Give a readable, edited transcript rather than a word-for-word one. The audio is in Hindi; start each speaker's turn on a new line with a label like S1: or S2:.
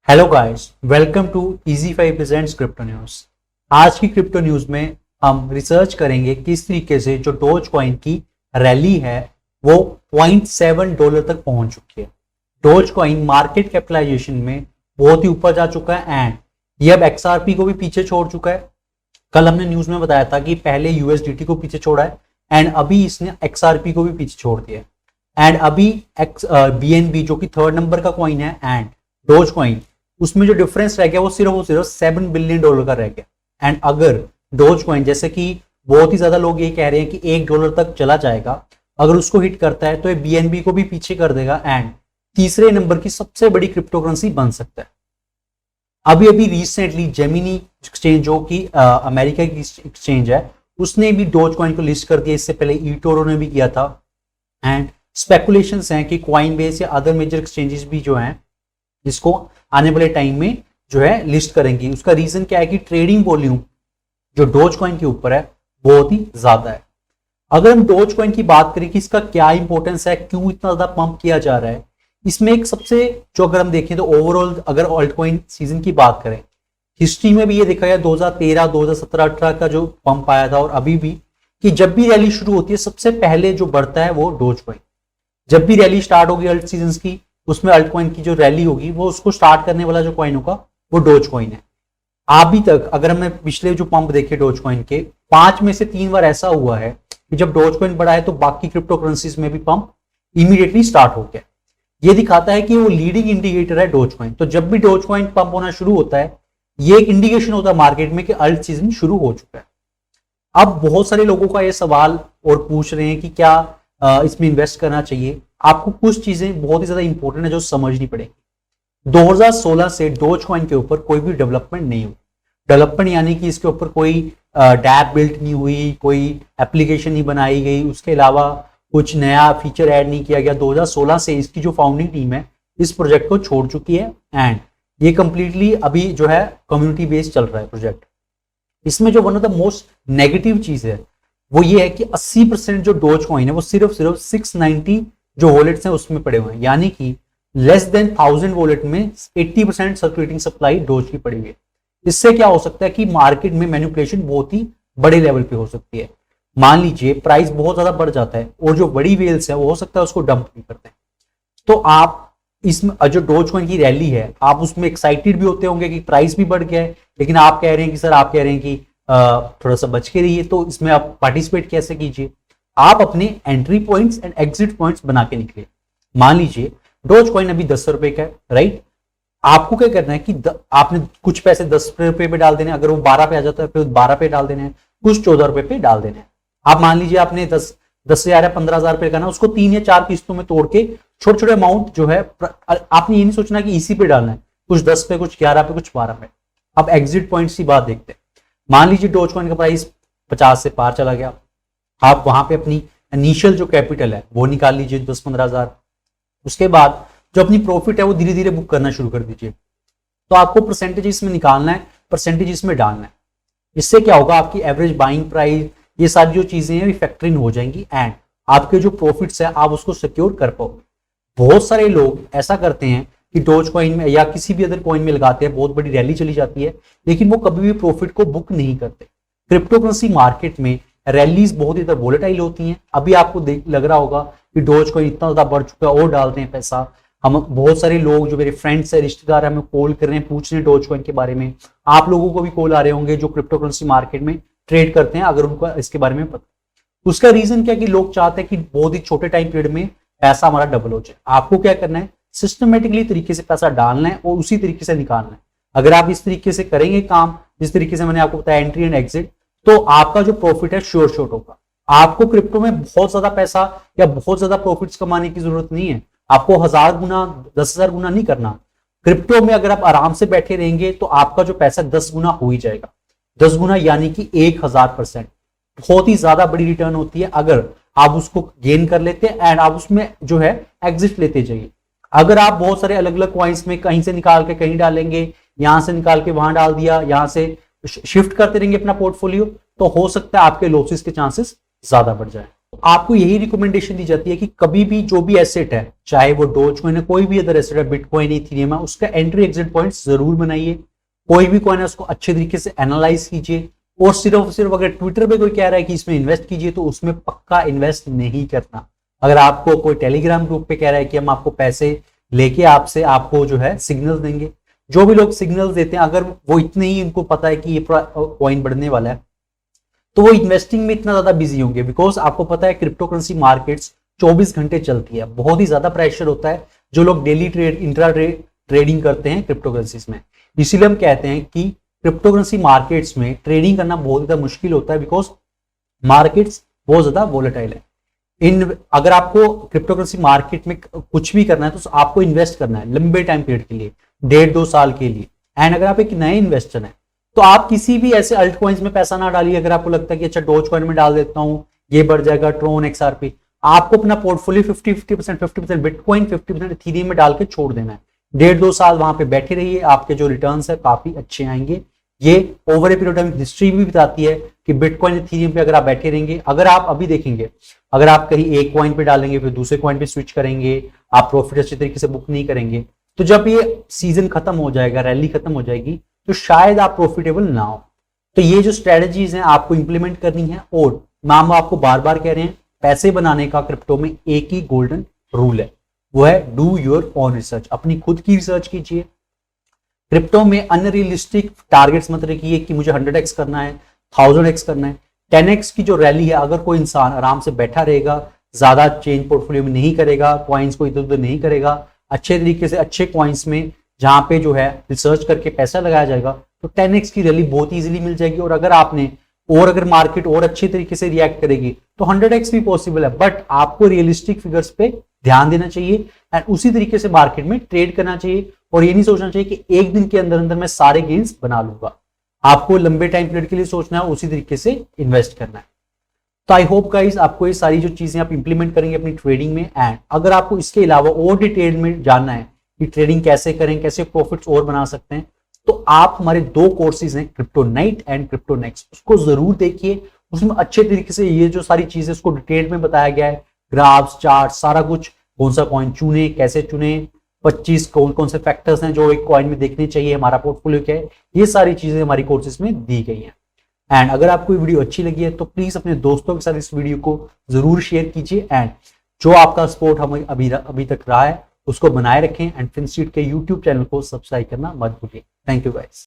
S1: Hello guys, welcome to EZ5 presents crypto news. आज की क्रिप्टो न्यूज में हम रिसर्च करेंगे किस तरीके से जो डोज कॉइन की रैली है वो $0.7 तक पहुंच चुकी है। डोज कॉइन मार्केट कैपिटलाइजेशन में बहुत ही ऊपर जा चुका है एंड ये अब XRP को भी पीछे छोड़ चुका है। कल हमने न्यूज में बताया था कि पहले USDT को पीछे छोड़ा है एंड अभी इसने XRP को भी पीछे छोड़ दिया है। एंड अभी BNB जो कि थर्ड नंबर का कॉइन है एंड डोज कॉइन, उसमें जो डिफरेंस रह गया वो सिर्फ $7 बिलियन का रह गया। एंड अगर डोज कॉइन, जैसे कि बहुत ही ज्यादा लोग ये कह रहे हैं कि $1 तक चला जाएगा, अगर उसको हिट करता है तो ये BNB को भी पीछे कर देगा एंड तीसरे नंबर की सबसे बड़ी क्रिप्टो करेंसी बन सकता है। अभी अभी रिसेंटली जेमिनी एक्सचेंज, जो कि अमेरिका की एक्सचेंज है, उसने भी डोज कॉइन को लिस्ट कर दिया। इससे पहले eToro ने भी किया था एंड स्पेकुलेशंस हैं कि कॉइनबेस या अदर मेजर एक्सचेंजेस भी जो हैं इसको आने वाले टाइम में जो है लिस्ट करेंगी। उसका रीजन क्या है कि ट्रेडिंग वॉल्यूम जो डोज कॉइन के ऊपर है बहुत ही ज्यादा है। अगर हम डोज कॉइन की बात करें कि इसका क्या इंपॉर्टेंस है, क्यों इतना ज्यादा पंप किया जा रहा है, इसमें एक सबसे जो अगर हम देखें तो ओवरऑल अगर ऑल्ट कॉइन सीजन की बात करें, हिस्ट्री में भी ये देखा गया 2013, 2017, 18 का जो पंप आया था और अभी भी, कि जब भी रैली शुरू होती है सबसे पहले जो बढ़ता है वो डोज कॉइन। जब भी रैली स्टार्ट होगी अल्ट सीजन की, उसमें अल्ट कॉइन की जो रैली होगी वो उसको स्टार्ट करने वाला जो कॉइन होगा वो डोज कॉइन है। अभी तक अगर हमने पिछले जो पंप देखे डोज कॉइन के, 5 में से 3 बार ऐसा हुआ है कि जब डोज कॉइन बढ़ा है तो बाकी क्रिप्टो करेंसीज में भी पंप इमीडिएटली स्टार्ट हो गया। ये दिखाता है कि वो लीडिंग इंडिकेटर है डोज कॉइन। तो जब भी डोज कॉइन पंप होना शुरू होता है, ये एक इंडिकेशन होता है मार्केट में कि अल्ट सीजन शुरू हो चुका है। अब बहुत सारे लोगों का ये सवाल और पूछ रहे हैं कि क्या इसमें इन्वेस्ट करना चाहिए। आपको कुछ चीजें बहुत ही ज्यादा इंपॉर्टेंट है जो समझनी पड़ेगी। 2016 से डोज कॉइन के ऊपर कोई भी डेवलपमेंट नहीं हुई। डेवलपमेंट यानी कि इसके ऊपर कोई डैप बिल्ट नहीं हुई, कोई एप्लीकेशन नहीं बनाई गई, उसके अलावा कुछ नया फीचर ऐड नहीं किया गया। 2016 से इसकी जो फाउंडिंग टीम है इस प्रोजेक्ट को छोड़ चुकी है एंड ये कंप्लीटली अभी जो है कम्युनिटी बेस्ड चल रहा है प्रोजेक्ट। इसमें जो one of the most negative चीज है वो ये है कि 80% जो डोज कॉइन है वो सिर्फ 690 जो वॉलेट्स हैं उसमें पड़े हुए हैं, यानी कि लेस देन 1000 वॉलेट में 80% सर्कुलेटिंग सप्लाई डोज की पड़ी हुई है। इससे क्या हो सकता है कि मार्केट में मैनिपुलेशन बहुत ही बड़े लेवल पे हो सकती है। मान लीजिए प्राइस बहुत ज्यादा बढ़ जाता है और जो बड़ी वेल्स है वो हो सकता है उसको डंप नहीं करते हैं, तो आप इसमें जो डोज कॉइन की रैली है आप उसमें एक्साइटेड भी होते होंगे कि प्राइस भी बढ़ गया है, लेकिन आप कह रहे हैं कि सर, आप कह रहे हैं कि थोड़ा सा बच के रहिए, तो इसमें आप पार्टिसिपेट कैसे कीजिए। आप अपने entry points and exit points बना के निकलिए। मान लीजिए डोज कॉइन अभी 10 रुपए का है, राइट। आपको क्या करना है कि आपने कुछ पैसे 10 रुपए पे डाल देने, अगर वो 12 पे आ जाता है फिर 12 पे डाल देने हैं, कुछ 14 रुपए पे डाल देने हैं। आप मान लीजिए आपने 10,000 या 15,000 रुपए का ना, उसको 3 या 4 किस्तों में तोड़ के छोटे छोटे अमाउंट जो है, आपने ये नहीं सोचना कि इसी पे डालना है, कुछ 10 पे, कुछ 11 पे, कुछ 12 पे। अब एग्जिट पॉइंट्स की बात देखते हैं। मान लीजिए डोज कॉइन का प्राइस 50 से पार चला गया, आप वहां पे अपनी इनिशियल जो कैपिटल है वो निकाल लीजिए 10-15,000। उसके बाद जो अपनी प्रॉफिट है वो धीरे धीरे बुक करना शुरू कर दीजिए। तो आपको परसेंटेज इसमें निकालना है, परसेंटेज इसमें डालना है। इससे क्या होगा, आपकी एवरेज बाइंग प्राइस, ये सारी जो चीजें हैं फैक्टर इन हो जाएंगी एंड आपके जो प्रॉफिट्स है आप उसको सिक्योर कर पाओगे। बहुत सारे लोग ऐसा करते हैं कि डोज कॉइन में या किसी भी अदर कॉइन में लगाते हैं, बहुत बड़ी रैली चली जाती है, लेकिन वो कभी भी प्रॉफिट को बुक नहीं करते। क्रिप्टो करेंसी मार्केट में रैलीज बहुत ही ज्यादा वोलेटाइल होती हैं। अभी आपको लग रहा होगा कि डोज कॉइन इतना ज्यादा बढ़ चुका है और डालते हैं पैसा। हम बहुत सारे लोग जो मेरे फ्रेंड्स है, रिश्तेदार, हमें कॉल कर रहे हैं, पूछ रहे हैं डोज कॉइन के बारे में। आप लोगों को भी कॉल आ रहे होंगे जो क्रिप्टो करेंसी मार्केट में ट्रेड करते हैं, अगर उनको इसके बारे में पता। उसका रीजन क्या कि लोग चाहते हैं कि बहुत ही छोटे टाइम पीरियड में पैसा हमारा डबल हो जाए। आपको क्या करना है, सिस्टमेटिकली तरीके से पैसा डालना है और उसी तरीके से निकालना है। अगर आप इस तरीके से करेंगे काम, जिस तरीके से मैंने आपको बताया एंट्री एंड एग्जिट, तो आपका जो प्रॉफिट है श्योर शॉट होगा। आपको क्रिप्टो में बहुत ज्यादा पैसा या बहुत ज्यादा प्रॉफिट्स कमाने की जरूरत नहीं है। आपको 1000 गुना, 10,000 गुना नहीं करना। क्रिप्टो में अगर आप आराम से बैठे रहेंगे तो आपका जो पैसा 10 गुना हो ही जाएगा। 10 गुना यानी कि 1000%। बहुत ही ज्यादा बड़ी रिटर्न होती है अगर आप उसको गेन कर लेते हैं एंड आप उसमें जो है एग्जिट लेते जाइए। अगर आप बहुत सारे अलग अलग कॉइन्स में कहीं से निकाल के कहीं डालेंगे, यहां से निकाल के वहां डाल दिया, यहां से शिफ्ट करते रहेंगे अपना पोर्टफोलियो, तो हो सकता है आपके लॉसेस के चांसेस ज्यादा बढ़ जाए। आपको यही रिकमेंडेशन दी जाती है कि कभी भी जो भी एसेट है, चाहे वो डोज कॉइन है, कोई भी अदर एसेट है, बिटकॉइन, इथेरियम है, उसका एंट्री एग्जिट पॉइंट्स जरूर बनाइए। कोई भी कॉइन है उसको अच्छे तरीके से एनालाइज कीजिए। और सिर्फ अगर ट्विटर पे कोई कह रहा है कि इसमें इन्वेस्ट कीजिए तो उसमें पक्का इन्वेस्ट नहीं करना। अगर आपको कोई टेलीग्राम ग्रुप पे कह रहा है कि हम आपको पैसे लेके आपसे आपको जो है सिग्नल देंगे, जो भी लोग सिग्नल देते हैं अगर वो इतने ही उनको पता है कि ये कॉइन बढ़ने वाला है तो वो इन्वेस्टिंग में इतना ज्यादा बिजी होंगे। बिकॉज आपको पता है क्रिप्टो करेंसी मार्केट्स 24 घंटे चलती है, बहुत ही ज्यादा प्रेशर होता है जो लोग डेली ट्रेड इंट्रा ट्रेडिंग करते हैं क्रिप्टो करेंसीज में। इसीलिए हम कहते हैं कि क्रिप्टो करेंसी मार्केट्स में ट्रेडिंग करना बहुत ज्यादा मुश्किल होता है बिकॉज मार्केट्स बहुत ज्यादा वोलेटाइल है। अगर आपको क्रिप्टो करेंसी मार्केट में कुछ भी करना है तो आपको इन्वेस्ट करना है लंबे टाइम पीरियड के लिए, 1.5-2 साल के लिए। एंड अगर आप एक नए इन्वेस्टर हैं तो आप किसी भी ऐसे अल्ट कॉइन्स में पैसा ना डालिए। अगर आपको लगता है कि अच्छा डोज कॉइन में डाल देता हूं ये बढ़ जाएगा, ट्रोन, XRP, आपको अपना पोर्टफोलियो 50% बिटकॉइन, 50% इथेरियम में डाल के छोड़ देना है। 1.5-2 साल वहां पे बैठे रहिए, आपके जो रिटर्न्स है काफी अच्छे आएंगे। ये over a period time history भी बताती है कि बिटकॉइन, इथेरियम पे अगर आप बैठे रहेंगे, अगर आप अभी देखेंगे, अगर आप कहीं एक कॉइन पे डालेंगे फिर दूसरे कॉइन पे स्विच करेंगे, आप प्रॉफिट अच्छे तरीके से बुक नहीं करेंगे, तो जब ये सीजन खत्म हो जाएगा, रैली खत्म हो जाएगी, तो शायद आप प्रॉफिटेबल ना हो। तो ये जो स्ट्रेटजीज हैं आपको इंप्लीमेंट करनी है। और मैम आपको बार बार कह रहे हैं, पैसे बनाने का क्रिप्टो में एक ही गोल्डन रूल है, वो है डू योर ओन रिसर्च। अपनी खुद की रिसर्च कीजिए। क्रिप्टो में अनरियलिस्टिक टारगेट्स मत रखिए कि मुझे 100x करना है, 1000x करना है। 10x की जो रैली है, अगर कोई इंसान आराम से बैठा रहेगा, ज्यादा चेंज पोर्टफोलियो में नहीं करेगा, कॉइन्स को इधर उधर नहीं करेगा, अच्छे तरीके से अच्छे कॉइन्स में जहां पे जो है रिसर्च करके पैसा लगाया जाएगा, तो 10x की रैली बहुत इजीली मिल जाएगी। और अगर मार्केट और अच्छे तरीके से रिएक्ट करेगी तो 100x भी पॉसिबल है। बट आपको रियलिस्टिक फिगर्स पे ध्यान देना चाहिए एंड उसी तरीके से मार्केट में ट्रेड करना चाहिए। और ये नहीं सोचना चाहिए कि एक दिन के अंदर अंदर मैं सारे गेन्स बना लूंगा। आपको लंबे टाइम पीरियड के लिए सोचना है, उसी तरीके से इन्वेस्ट करना है। तो आई होप गाइस आपको ये सारी जो चीजें आप इंप्लीमेंट करेंगे अपनी ट्रेडिंग में। एंड अगर आपको इसके अलावा और डिटेल में जानना है कि ट्रेडिंग कैसे करें, कैसे प्रॉफिट्स और बना सकते हैं, तो आप हमारे 2 कोर्सेज हैं, crypto night and crypto next, उसको जरूर देखिए। उसमें अच्छे तरीके से ये जो सारी चीजें उसको डिटेल में बताया गया है, ग्राफ्स, चार्ट, सारा कुछ, कौन सा कॉइन चुने, कैसे चुने, 25 कौन से फैक्टर्स हैं जो एक कॉइन में देखने चाहिए, हमारा पोर्टफोलियो क्या है, ये सारी चीजें हमारी कोर्सेज में दी गई हैं। एंड अगर आपको ये वीडियो अच्छी लगी है तो प्लीज अपने दोस्तों के साथ इस वीडियो को जरूर शेयर कीजिए। एंड जो आपका सपोर्ट हमें अभी तक रहा है उसको बनाए रखें। एंड फिनस्ट्रीट के यूट्यूब चैनल को सब्सक्राइब करना मत भूलिए। Thank you guys.